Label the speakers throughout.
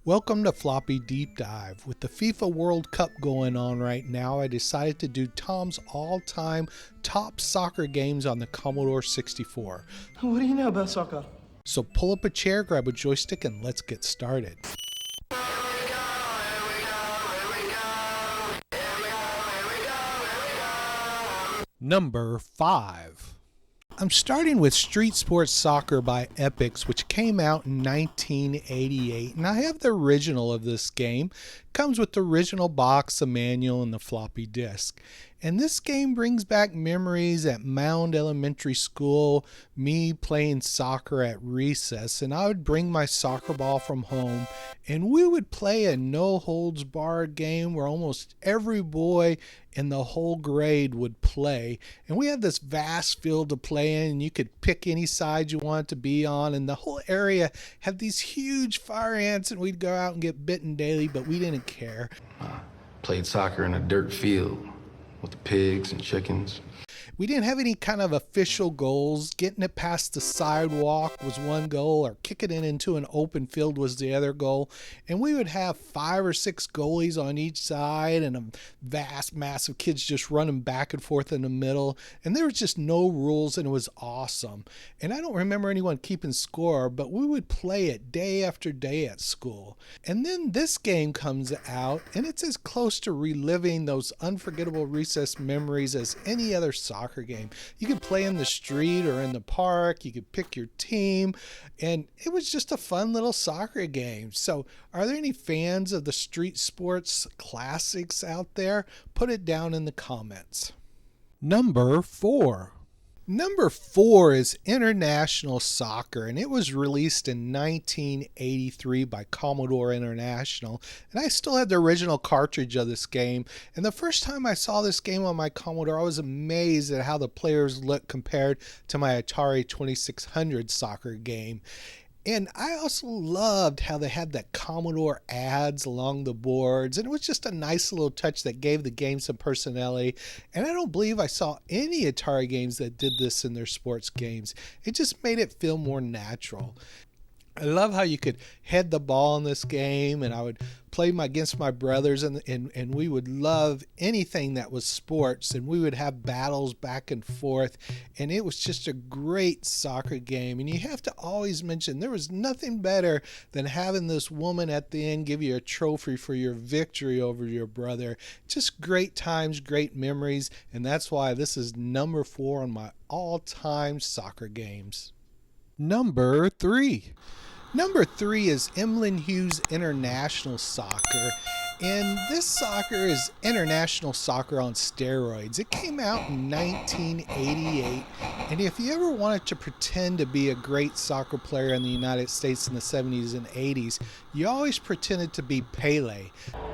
Speaker 1: Welcome to Floppy Deep Dive. With the FIFA World Cup going on right now, I decided to do Tom's all-time top soccer games on the Commodore 64.
Speaker 2: What do you know about soccer?
Speaker 1: So pull up a chair, grab a joystick, and let's get started. Number 5. I'm starting with Street Sports Soccer by Epix, which came out in 1988, and I have the original of this game. It comes with the original box, the manual, and the floppy disk. And this game brings back memories at Mound Elementary School, me playing soccer at recess, and I would bring my soccer ball from home, and we would play a no-holds-barred game where almost every boy in the whole grade would play. And we had this vast field to play in, and you could pick any side you wanted to be on, and the whole area had these huge fire ants, and we'd go out and get bitten daily, but we didn't care.
Speaker 3: Played soccer in a dirt field with the pigs and chickens.
Speaker 1: We didn't have any kind of official goals. Getting it past the sidewalk was one goal, or kicking it into an open field was the other goal. And we would have 5 or 6 goalies on each side and a vast mass of kids just running back and forth in the middle. And there was just no rules, and it was awesome. And I don't remember anyone keeping score, but we would play it day after day at school. And then this game comes out, and it's as close to reliving those unforgettable recess memories as any other soccer game. You could play in the street or in the park, you could pick your team, and it was just a fun little soccer game. So are there any fans of the street sports classics out there? Put it down in the comments. Number 4. Number 4 is International Soccer, and it was released in 1983 by Commodore International, and I still had the original cartridge of this game. And the first time I saw this game on my Commodore, I was amazed at how the players looked compared to my Atari 2600 soccer game. And I also loved how they had that Commodore ads along the boards, and it was just a nice little touch that gave the game some personality. And I don't believe I saw any Atari games that did this in their sports games. It just made it feel more natural. I love how you could head the ball in this game, and I would play against my brothers, and we would love anything that was sports, and we would have battles back and forth, and it was just a great soccer game. And you have to always mention there was nothing better than having this woman at the end give you a trophy for your victory over your brother. Just great times, great memories, and that's why this is number 4 on my all-time soccer games. Number 3. Number 3 is Emlyn Hughes International Soccer, and this soccer is international soccer on steroids. It came out in 1988, and if you ever wanted to pretend to be a great soccer player in the United States in the 70s and 80s, you always pretended to be Pele.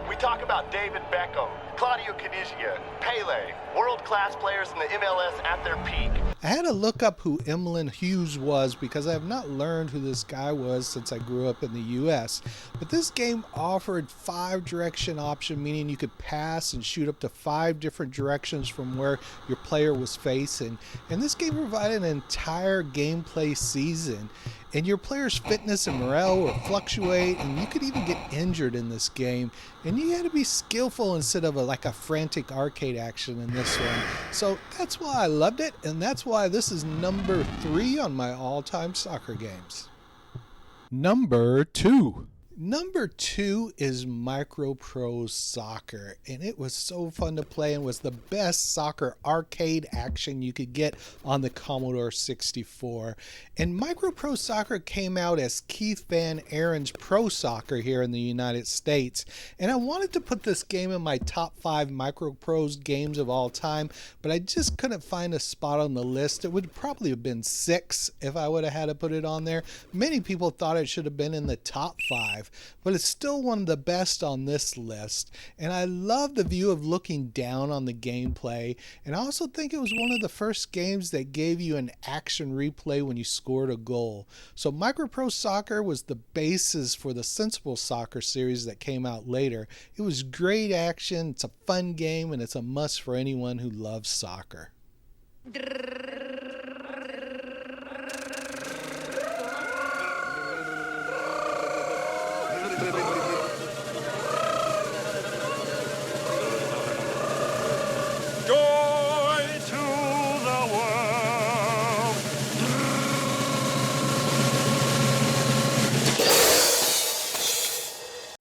Speaker 4: We talk about David Beckham, Claudio Caniggia, Pele, world-class players in the MLS at their peak.
Speaker 1: I had to look up who Emlyn Hughes was because I have not learned who this guy was since I grew up in the US. But this game offered 5 direction option, meaning you could pass and shoot up to 5 different directions from where your player was facing. And this game provided an entire gameplay season. And your player's fitness and morale will fluctuate, and you could even get injured in this game. And you had to be skillful instead of like a frantic arcade action in this one. So that's why I loved it, and that's why this is number 3 on my all-time soccer games. Number 2. Number 2 is MicroProse Soccer, and it was so fun to play and was the best soccer arcade action you could get on the Commodore 64. And MicroProse Soccer came out as Keith Van Aron's Pro Soccer here in the United States, and I wanted to put this game in my top 5 MicroProse games of all time, but I just couldn't find a spot on the list. It would probably have been 6 if I would have had to put it on there. Many people thought it should have been in the top 5. But it's still one of the best on this list, and I love the view of looking down on the gameplay, and I also think it was one of the first games that gave you an action replay when you scored a goal. So MicroProse Soccer was the basis for the Sensible Soccer series that came out later. It was great action, it's a fun game, and it's a must for anyone who loves soccer.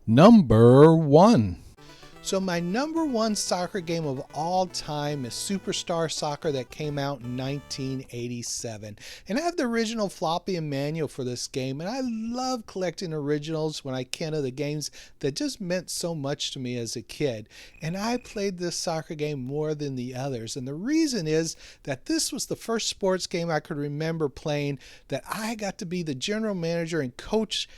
Speaker 1: Number 1. So my number 1 soccer game of all time is Superstar Soccer that came out in 1987. And I have the original floppy and manual for this game, and I love collecting originals when I can of the games that just meant so much to me as a kid. And I played this soccer game more than the others. And the reason is that this was the first sports game I could remember playing that I got to be the general manager and coach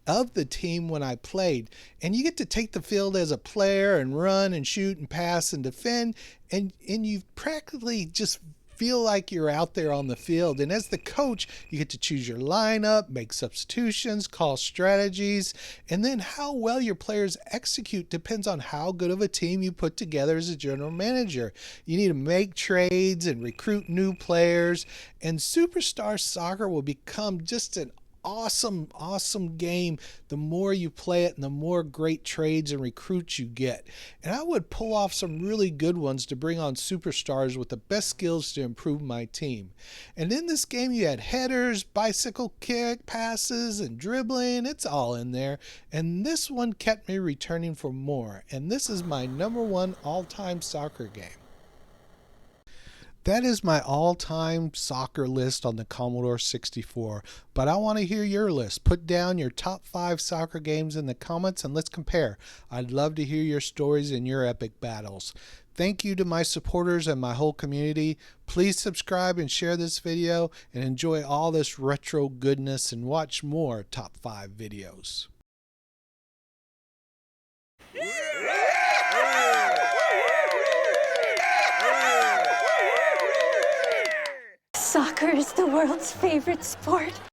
Speaker 1: of the team when I played. And you get to take the field as a player and run and shoot and pass and defend, and you practically just feel like you're out there on the field. And as the coach, you get to choose your lineup, make substitutions, call strategies, and then how well your players execute depends on how good of a team you put together as a general manager. You need to make trades and recruit new players, and Superstar Soccer will become just an awesome game the more you play it and the more great trades and recruits you get. And I would pull off some really good ones to bring on superstars with the best skills to improve my team. And in this game you had headers, bicycle kick, passes, and dribbling. It's all in there. And this one kept me returning for more. And this is my number 1 all-time soccer game. That is my all-time soccer list on the Commodore 64, but I want to hear your list. Put down your top 5 soccer games in the comments and let's compare. I'd love to hear your stories and your epic battles. Thank you to my supporters and my whole community. Please subscribe and share this video and enjoy all this retro goodness and watch more top 5 videos.
Speaker 2: Soccer is the world's favorite sport.